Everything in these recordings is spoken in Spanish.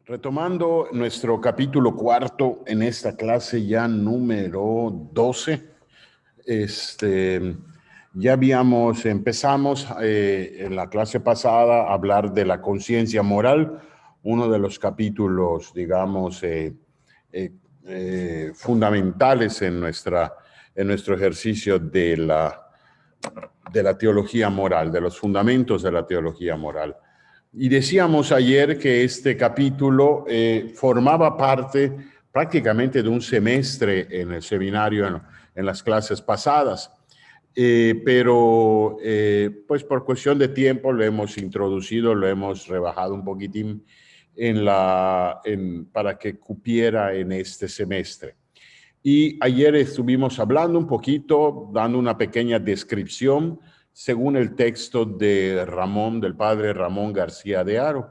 Retomando nuestro capítulo cuarto en esta clase ya número 12, ya empezamos en la clase pasada a hablar de la conciencia moral, uno de los capítulos, digamos, fundamentales en nuestro ejercicio de la teología moral, de los fundamentos de la teología moral. Y decíamos ayer que este capítulo formaba parte prácticamente de un semestre en el seminario, en las clases pasadas. Pero pues por cuestión de tiempo lo hemos introducido, lo hemos rebajado un poquitín para que cupiera en este semestre. Y ayer estuvimos hablando un poquito, dando una pequeña descripción según el texto del padre Ramón García de Haro.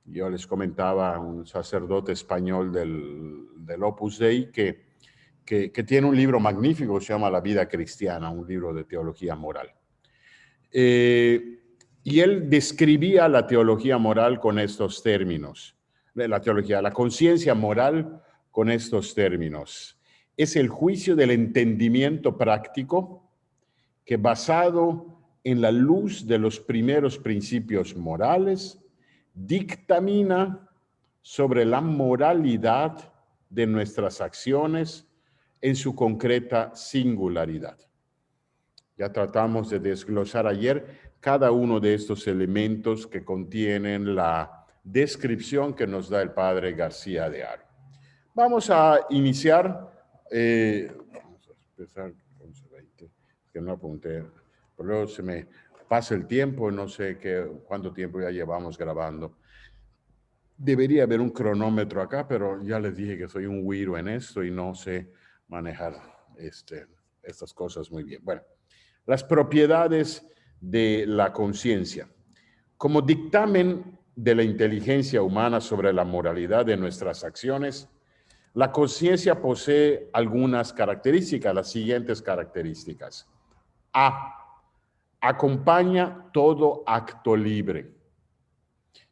Yo les comentaba, un sacerdote español del Opus Dei que tiene un libro magnífico, se llama La vida cristiana, un libro de teología moral. Y él describía la teología moral con estos términos, la conciencia moral con estos términos. Es el juicio del entendimiento práctico que, basado en la luz de los primeros principios morales, dictamina sobre la moralidad de nuestras acciones en su concreta singularidad. Ya tratamos de desglosar ayer cada uno de estos elementos que contienen la descripción que nos da el padre García de Haro. Vamos a iniciar, vamos a empezar con 20, que no apunté, pero luego se me pasa el tiempo, no sé cuánto tiempo ya llevamos grabando. Debería haber un cronómetro acá, pero ya les dije que soy un güiro en esto y no sé manejar estas cosas muy bien. Bueno, las propiedades de la conciencia. Como dictamen de la inteligencia humana sobre la moralidad de nuestras acciones, la conciencia posee algunas características, las siguientes características. A. Acompaña todo acto libre.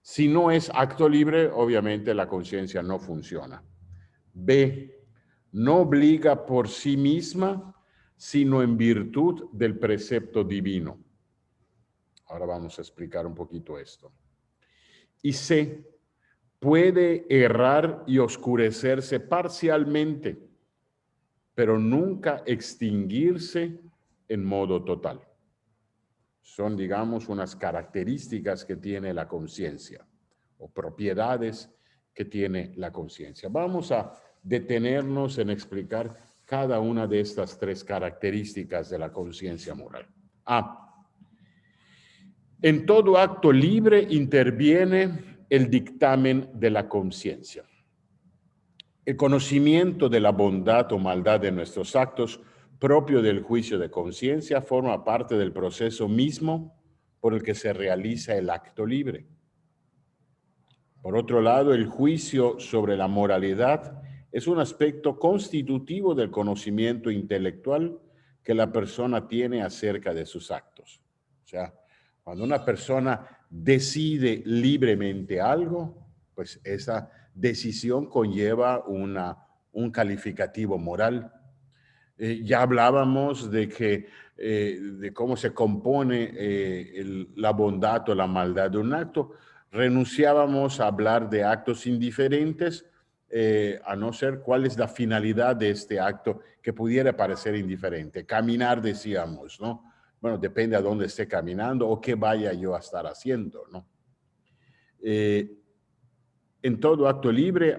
Si no es acto libre, obviamente la conciencia no funciona. B. No obliga por sí misma, sino en virtud del precepto divino. Ahora vamos a explicar un poquito esto. Y C. Puede errar y oscurecerse parcialmente, pero nunca extinguirse en modo total. Son, digamos, unas características que tiene la conciencia o propiedades que tiene la conciencia. Vamos a detenernos en explicar cada una de estas tres características de la conciencia moral. A. En todo acto libre interviene el dictamen de la conciencia. El conocimiento de la bondad o maldad de nuestros actos, propio del juicio de conciencia, forma parte del proceso mismo por el que se realiza el acto libre. Por otro lado, el juicio sobre la moralidad es un aspecto constitutivo del conocimiento intelectual que la persona tiene acerca de sus actos. O sea, cuando una persona decide libremente algo, pues esa decisión conlleva un calificativo moral. Ya hablábamos de cómo se compone la bondad o la maldad de un acto. Renunciábamos a hablar de actos indiferentes, a no ser cuál es la finalidad de este acto que pudiera parecer indiferente. Caminar, decíamos, ¿no? Bueno, depende a dónde esté caminando o qué vaya yo a estar haciendo, ¿no? En todo acto libre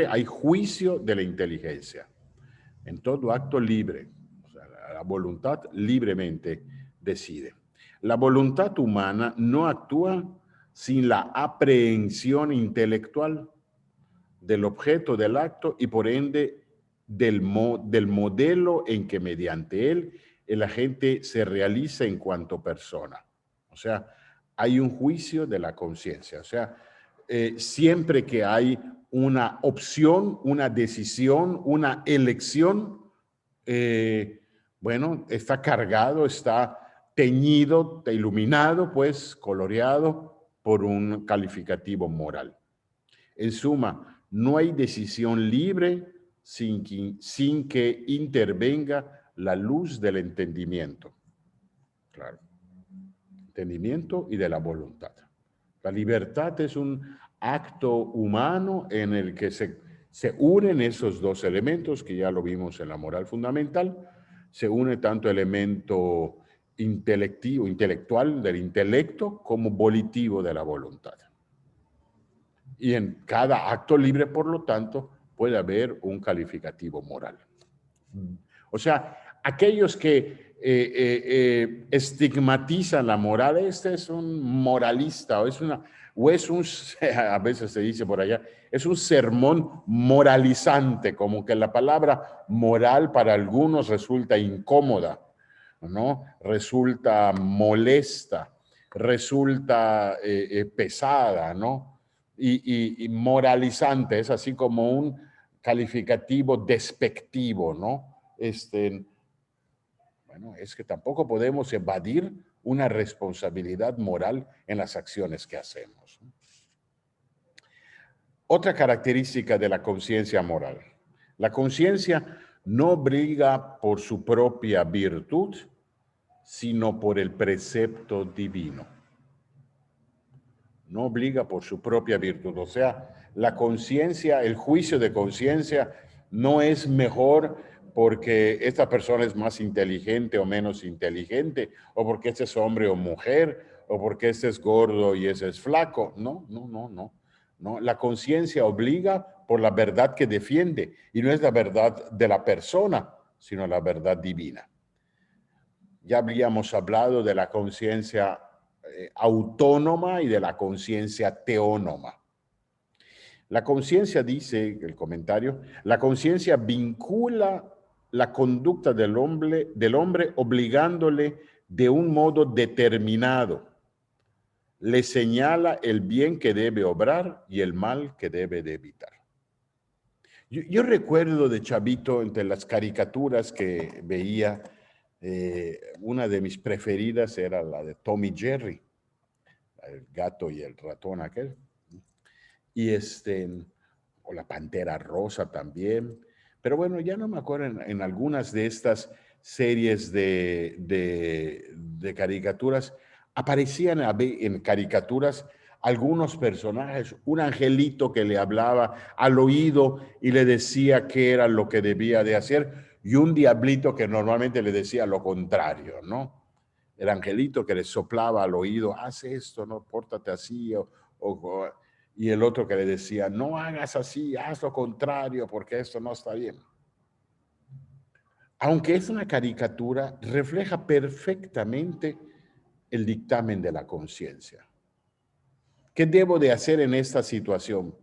hay juicio de la inteligencia. En todo acto libre, o sea, la voluntad libremente decide. La voluntad humana no actúa sin la aprehensión intelectual del objeto del acto y por ende del modelo en que mediante él el agente se realiza en cuanto persona. O sea, hay un juicio de la conciencia. O sea, siempre que hay una opción, una decisión, una elección, bueno, está cargado, está teñido, iluminado, pues, coloreado por un calificativo moral. En suma, no hay decisión libre sin que intervenga la luz del entendimiento. Claro. Entendimiento y de la voluntad. La libertad es un acto humano en el que se unen esos dos elementos, que ya lo vimos en la moral fundamental. Se une tanto elemento intelectual del intelecto como volitivo de la voluntad. Y en cada acto libre, por lo tanto, puede haber un calificativo moral. O sea, aquellos que estigmatizan la moral, este es un moralista, a veces se dice por allá, es un sermón moralizante, como que la palabra moral para algunos resulta incómoda, ¿no? Resulta molesta, resulta pesada, ¿no? Y moralizante, es así como un calificativo despectivo, ¿no? Bueno, es que tampoco podemos evadir una responsabilidad moral en las acciones que hacemos. Otra característica de la conciencia moral. La conciencia no obliga por su propia virtud, sino por el precepto divino. No obliga por su propia virtud. O sea, la conciencia, el juicio de conciencia no es mejor porque esta persona es más inteligente o menos inteligente, o porque este es hombre o mujer, o porque este es gordo y ese es flaco. No. La conciencia obliga por la verdad que defiende, y no es la verdad de la persona, sino la verdad divina. Ya habíamos hablado de la conciencia autónoma y de la conciencia teónoma. La conciencia, dice el comentario, la conciencia vincula la conducta del hombre obligándole de un modo determinado. Le señala el bien que debe obrar y el mal que debe de evitar. Yo recuerdo de chavito, entre las caricaturas que veía, una de mis preferidas era la de Tom y Jerry, el gato y el ratón aquel. Y o la Pantera Rosa también. Pero bueno, ya no me acuerdo en algunas de estas series de caricaturas, aparecían en caricaturas algunos personajes, un angelito que le hablaba al oído y le decía qué era lo que debía de hacer, y un diablito que normalmente le decía lo contrario, ¿no? El angelito que le soplaba al oído, haz esto, no, pórtate así, y el otro que le decía, no hagas así, haz lo contrario, porque esto no está bien. Aunque es una caricatura, refleja perfectamente el dictamen de la conciencia. ¿Qué debo de hacer en esta situación?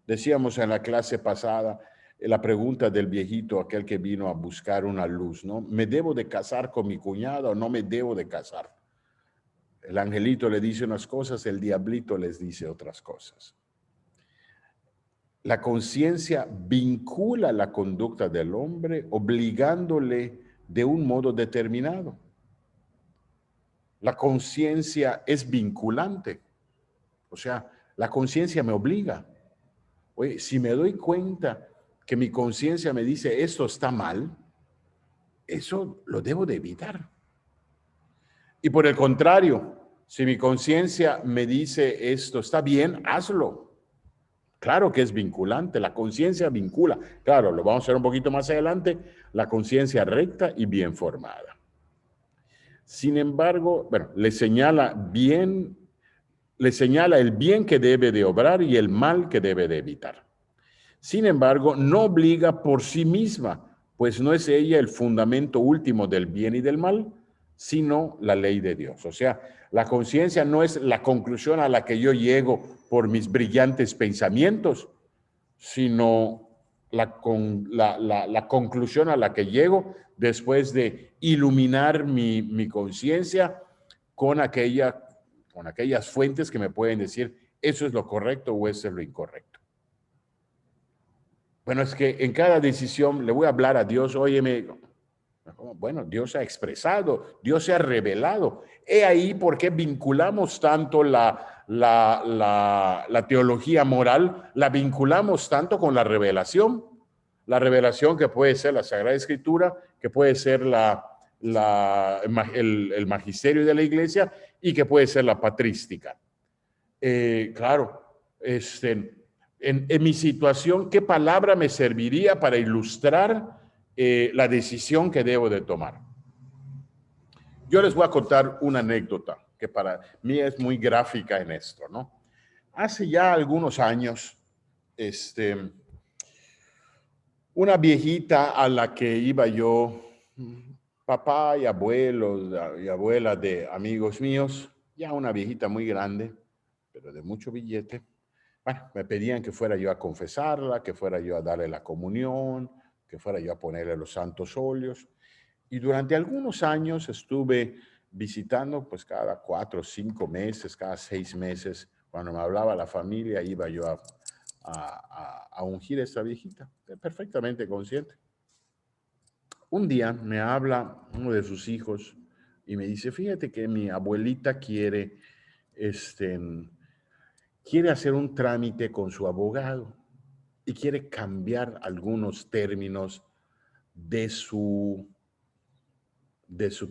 Decíamos en la clase pasada, la pregunta del viejito, aquel que vino a buscar una luz, ¿no? ¿Me debo de casar con mi cuñada o no me debo de casar? El angelito le dice unas cosas, el diablito les dice otras cosas. La conciencia vincula la conducta del hombre obligándole de un modo determinado. La conciencia es vinculante. O sea, la conciencia me obliga. Oye, si me doy cuenta que mi conciencia me dice esto está mal, eso lo debo de evitar. Y por el contrario, si mi conciencia me dice esto está bien, hazlo. Claro que es vinculante, la conciencia vincula. Claro, lo vamos a hacer un poquito más adelante, la conciencia recta y bien formada. Sin embargo, bueno, le señala el bien que debe de obrar y el mal que debe de evitar. Sin embargo, no obliga por sí misma, pues no es ella el fundamento último del bien y del mal, sino la ley de Dios. O sea, la conciencia no es la conclusión a la que yo llego por mis brillantes pensamientos, sino la conclusión a la que llego después de iluminar mi conciencia con aquellas fuentes que me pueden decir eso es lo correcto o eso es lo incorrecto. Bueno, es que en cada decisión le voy a hablar a Dios, óyeme, bueno, Dios ha expresado, Dios se ha revelado. He ahí por qué vinculamos tanto la la teología moral la vinculamos tanto con la revelación que puede ser la Sagrada Escritura, que puede ser el magisterio de la Iglesia y que puede ser la patrística. Claro, en mi situación, ¿qué palabra me serviría para ilustrar la decisión que debo de tomar? Yo les voy a contar una anécdota que para mí es muy gráfica en esto, ¿no? Hace ya algunos años, una viejita a la que iba yo, papá y abuelos y abuelas de amigos míos, ya una viejita muy grande, pero de mucho billete. Bueno, me pedían que fuera yo a confesarla, que fuera yo a darle la comunión, que fuera yo a ponerle los santos óleos. Y durante algunos años estuve visitando, pues cada 4 o 5 meses, cada 6 meses, cuando me hablaba la familia, iba yo a ungir a esta viejita, perfectamente consciente. Un día me habla uno de sus hijos y me dice, fíjate que mi abuelita quiere hacer un trámite con su abogado y quiere cambiar algunos términos de su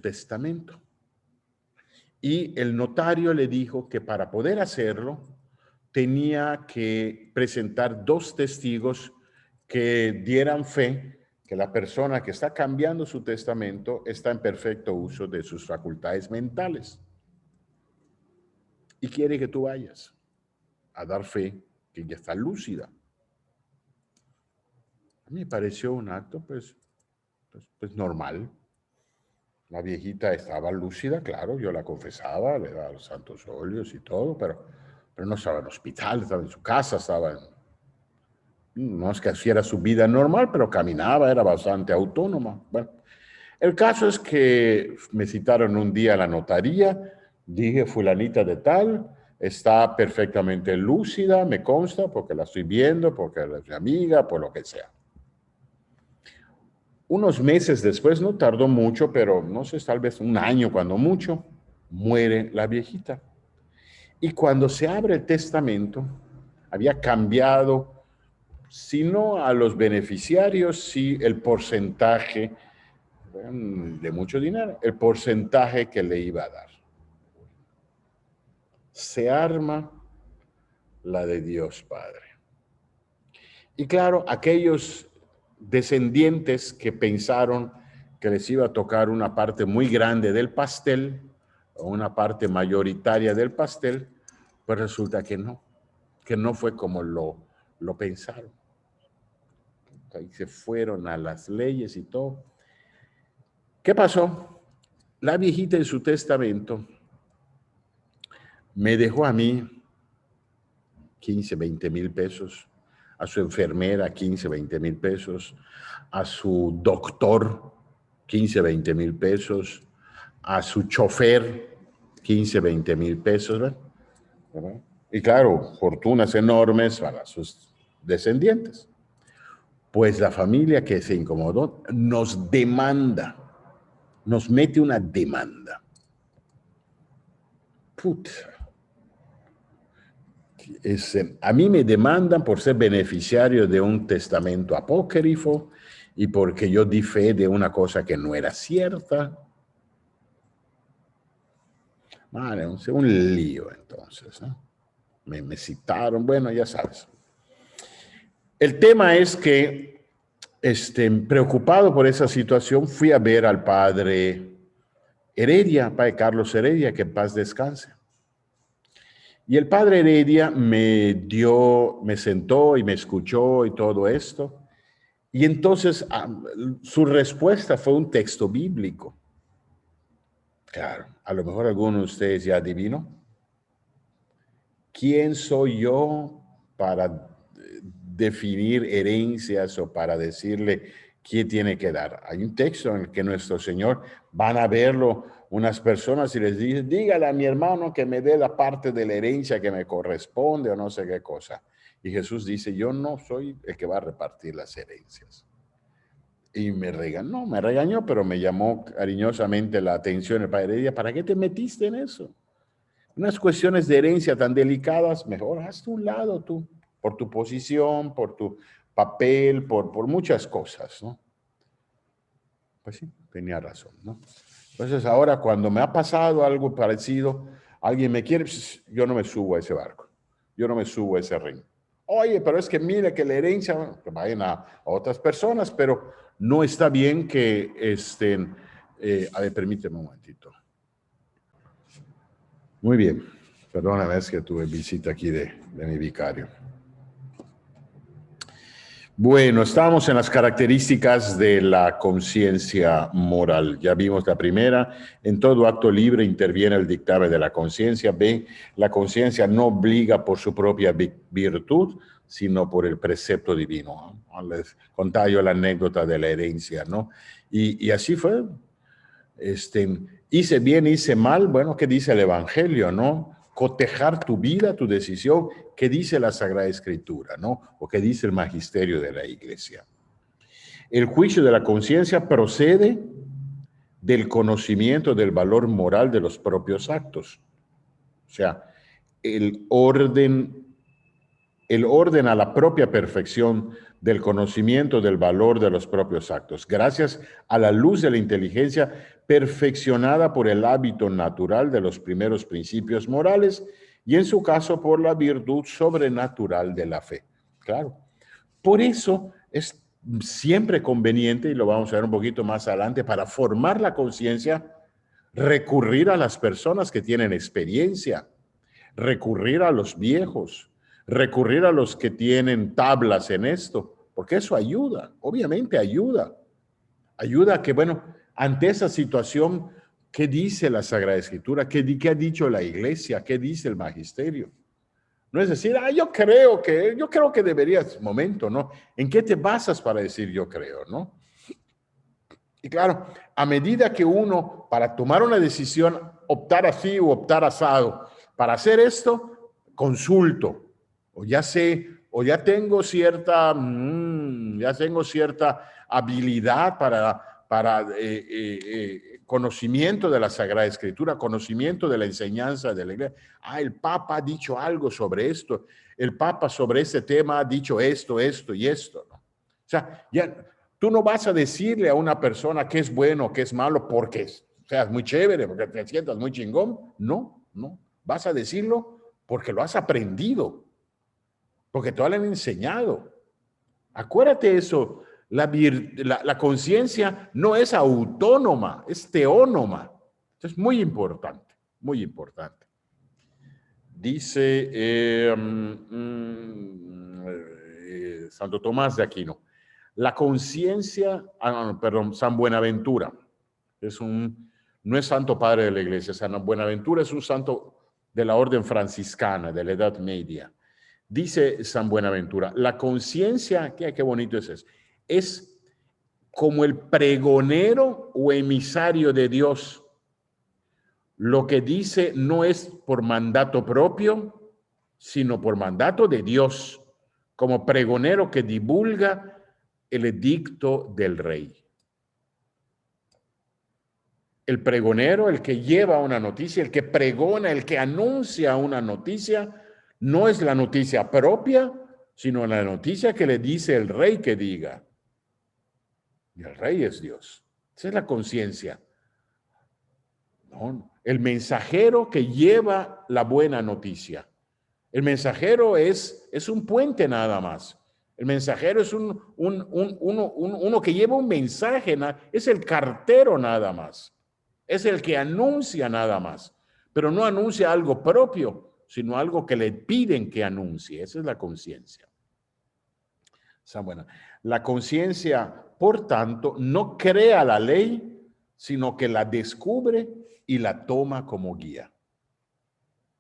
testamento. Y el notario le dijo que para poder hacerlo tenía que presentar 2 testigos que dieran fe que la persona que está cambiando su testamento está en perfecto uso de sus facultades mentales. Y quiere que tú vayas a dar fe que ya está lúcida. A mí me pareció un acto pues normal. La viejita estaba lúcida, claro, yo la confesaba, le daba los santos óleos y todo, pero no estaba en el hospital, estaba en su casa, no es que hiciera su vida normal, pero caminaba, era bastante autónoma. Bueno, el caso es que me citaron un día a la notaría, dije, fulanita de tal, está perfectamente lúcida, me consta, porque la estoy viendo, porque es mi amiga, por lo que sea. Unos meses después, no tardó mucho, pero no sé, tal vez un año cuando mucho, muere la viejita. Y cuando se abre el testamento, había cambiado, si no a los beneficiarios, sí el porcentaje de mucho dinero, el porcentaje que le iba a dar. Se arma la de Dios Padre. Y claro, aquellos descendientes que pensaron que les iba a tocar una parte muy grande del pastel, o una parte mayoritaria del pastel, pues resulta que no fue como lo pensaron. Ahí se fueron a las leyes y todo. ¿Qué pasó? La viejita en su testamento me dejó a mí 15, 20 mil pesos, a su enfermera 15, 20 mil pesos, a su doctor 15, 20 mil pesos, a su chofer 15, 20 mil pesos, ¿verdad? Y claro, fortunas enormes para sus descendientes. Pues la familia que se incomodó nos demanda, nos mete una demanda. Puta. A mí me demandan por ser beneficiario de un testamento apócrifo y porque yo di fe de una cosa que no era cierta. Vale, un lío entonces, ¿no? Me citaron, bueno, ya sabes. El tema es que, preocupado por esa situación, fui a ver al padre Heredia, padre Carlos Heredia, que en paz descanse. Y el padre Heredia me sentó y me escuchó y todo esto. Y entonces su respuesta fue un texto bíblico. Claro, a lo mejor alguno de ustedes ya adivinó. ¿Quién soy yo para definir herencias o para decirle quién tiene que dar? Hay un texto en el que nuestro Señor, van a verlo unas personas y les dice, dígale a mi hermano que me dé la parte de la herencia que me corresponde o no sé qué cosa. Y Jesús dice, yo no soy el que va a repartir las herencias. Y me regañó, pero me llamó cariñosamente la atención el padre Heredia, ¿para qué te metiste en eso? Unas cuestiones de herencia tan delicadas, mejor hazte un lado tú, por tu posición, por tu papel, por muchas cosas, ¿no? Pues sí, tenía razón, ¿no? Entonces ahora cuando me ha pasado algo parecido, alguien me quiere, pues, yo no me subo a ese barco, yo no me subo a ese ring. Oye, pero es que mire que la herencia, bueno, que vayan a otras personas, pero no está bien que estén, a ver, permíteme un momentito. Muy bien, perdóname, es que tuve visita aquí de mi vicario. Bueno, estamos en las características de la conciencia moral. Ya vimos la primera. En todo acto libre interviene el dictamen de la conciencia. B, la conciencia no obliga por su propia virtud, sino por el precepto divino. Les contaba yo la anécdota de la herencia, ¿no? Y así fue. Hice bien, hice mal. Bueno, ¿qué dice el Evangelio, no? Cotejar tu vida, tu decisión, ¿qué dice la Sagrada Escritura, no? O qué dice el magisterio de la Iglesia. El juicio de la conciencia procede del conocimiento del valor moral de los propios actos. O sea, el orden a la propia perfección del conocimiento del valor de los propios actos, gracias a la luz de la inteligencia perfeccionada por el hábito natural de los primeros principios morales y en su caso por la virtud sobrenatural de la fe. Claro, por eso es siempre conveniente, y lo vamos a ver un poquito más adelante, para formar la conciencia, recurrir a las personas que tienen experiencia, recurrir a los viejos, recurrir a los que tienen tablas en esto, porque eso ayuda, obviamente ayuda. Ayuda a que, bueno, ante esa situación, ¿qué dice la Sagrada Escritura? ¿Qué ha dicho la Iglesia? ¿Qué dice el Magisterio? No es decir, yo creo que deberías, momento, ¿no? ¿En qué te basas para decir yo creo, no? Y claro, a medida que uno, para tomar una decisión, optar así o optar asado, para hacer esto, consulto, o ya sé, o ya tengo cierta habilidad para conocimiento de la Sagrada Escritura, conocimiento de la enseñanza de la Iglesia. El Papa ha dicho algo sobre esto, el Papa sobre este tema ha dicho esto, esto y esto, ¿no? O sea, ya tú no vas a decirle a una persona qué es bueno o qué es malo porque seas muy chévere, porque te sientas muy chingón. No, no. Vas a decirlo porque lo has aprendido, porque te lo han enseñado. Acuérdate eso, la conciencia no es autónoma, es teónoma. Es muy importante, muy importante. Dice Santo Tomás de Aquino, la conciencia, San Buenaventura, no es santo padre de la iglesia, San Buenaventura es un santo de la orden franciscana, de la Edad Media. Dice San Buenaventura, la conciencia, qué bonito es eso, es como el pregonero o emisario de Dios. Lo que dice no es por mandato propio, sino por mandato de Dios, como pregonero que divulga el edicto del rey. El pregonero, el que lleva una noticia, el que pregona, el que anuncia una noticia, no es la noticia propia, sino la noticia que le dice el rey que diga. Y el rey es Dios. Esa es la conciencia. No, el mensajero que lleva la buena noticia. El mensajero es un puente nada más. El mensajero es uno que lleva un mensaje, es el cartero nada más. Es el que anuncia nada más, pero no anuncia algo propio, sino algo que le piden que anuncie. Esa es la conciencia. Bueno, la conciencia, por tanto, no crea la ley, sino que la descubre y la toma como guía.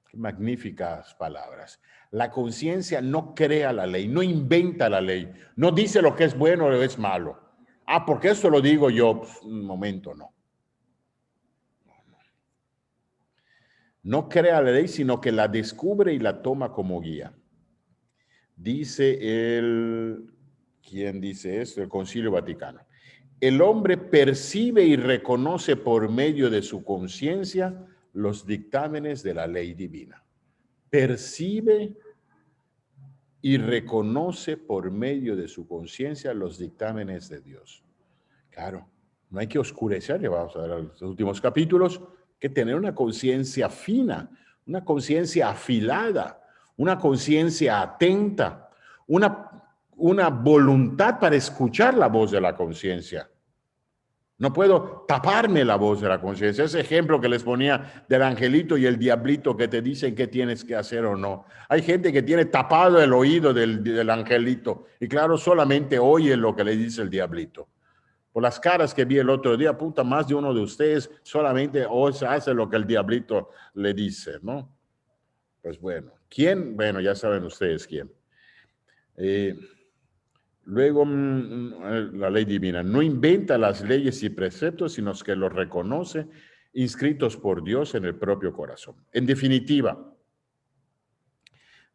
Qué magníficas palabras. La conciencia no crea la ley, no inventa la ley, no dice lo que es bueno o es malo. Porque eso lo digo yo. Pues, un momento, no. No crea la ley, sino que la descubre y la toma como guía. Dice ¿quién dice esto? El Concilio Vaticano. El hombre percibe y reconoce por medio de su conciencia los dictámenes de la ley divina. Percibe y reconoce por medio de su conciencia los dictámenes de Dios. Claro, no hay que oscurecer, ya vamos a ver los últimos capítulos, que tener una conciencia fina, una conciencia afilada, una conciencia atenta, una voluntad para escuchar la voz de la conciencia. No puedo taparme la voz de la conciencia. Ese ejemplo que les ponía del angelito y el diablito que te dicen qué tienes que hacer o no. Hay gente que tiene tapado el oído del angelito y claro, solamente oye lo que le dice el diablito. Por las caras que vi el otro día, puta, más de uno de ustedes solamente hace lo que el diablito le dice, ¿no? Pues bueno, ¿quién? Bueno, ya saben ustedes quién. Luego, la ley divina no inventa las leyes y preceptos, sino que los reconoce inscritos por Dios en el propio corazón. En definitiva,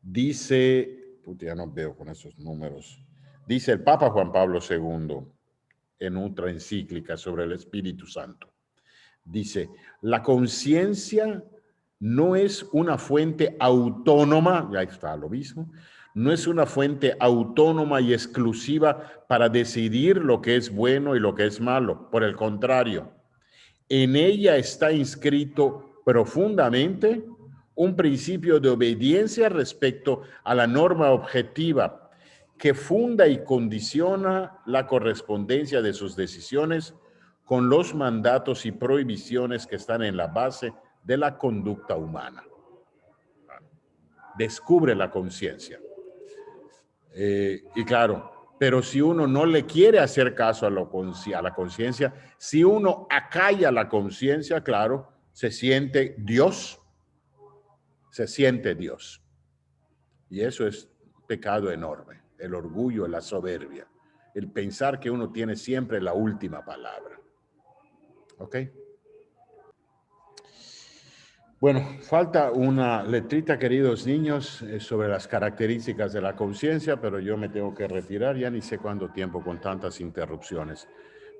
dice, ya no veo con esos números, dice el Papa Juan Pablo II en otra encíclica sobre el Espíritu Santo. Dice, la conciencia no es una fuente autónoma, ya está lo mismo, no es una fuente autónoma y exclusiva para decidir lo que es bueno y lo que es malo. Por el contrario, en ella está inscrito profundamente un principio de obediencia respecto a la norma objetiva que funda y condiciona la correspondencia de sus decisiones con los mandatos y prohibiciones que están en la base de la conducta humana. Descubre la conciencia. Y claro, pero si uno no le quiere hacer caso a la conciencia, si uno acalla la conciencia, claro, se siente Dios. Y eso es pecado enorme, el orgullo, la soberbia, el pensar que uno tiene siempre la última palabra. ¿Ok? Bueno, falta una letrita, queridos niños, sobre las características de la conciencia, pero yo me tengo que retirar, ya ni sé cuánto tiempo con tantas interrupciones.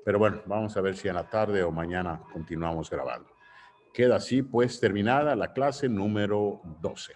Pero bueno, vamos a ver si en la tarde o mañana continuamos grabando. Queda así, pues, terminada la clase número 12.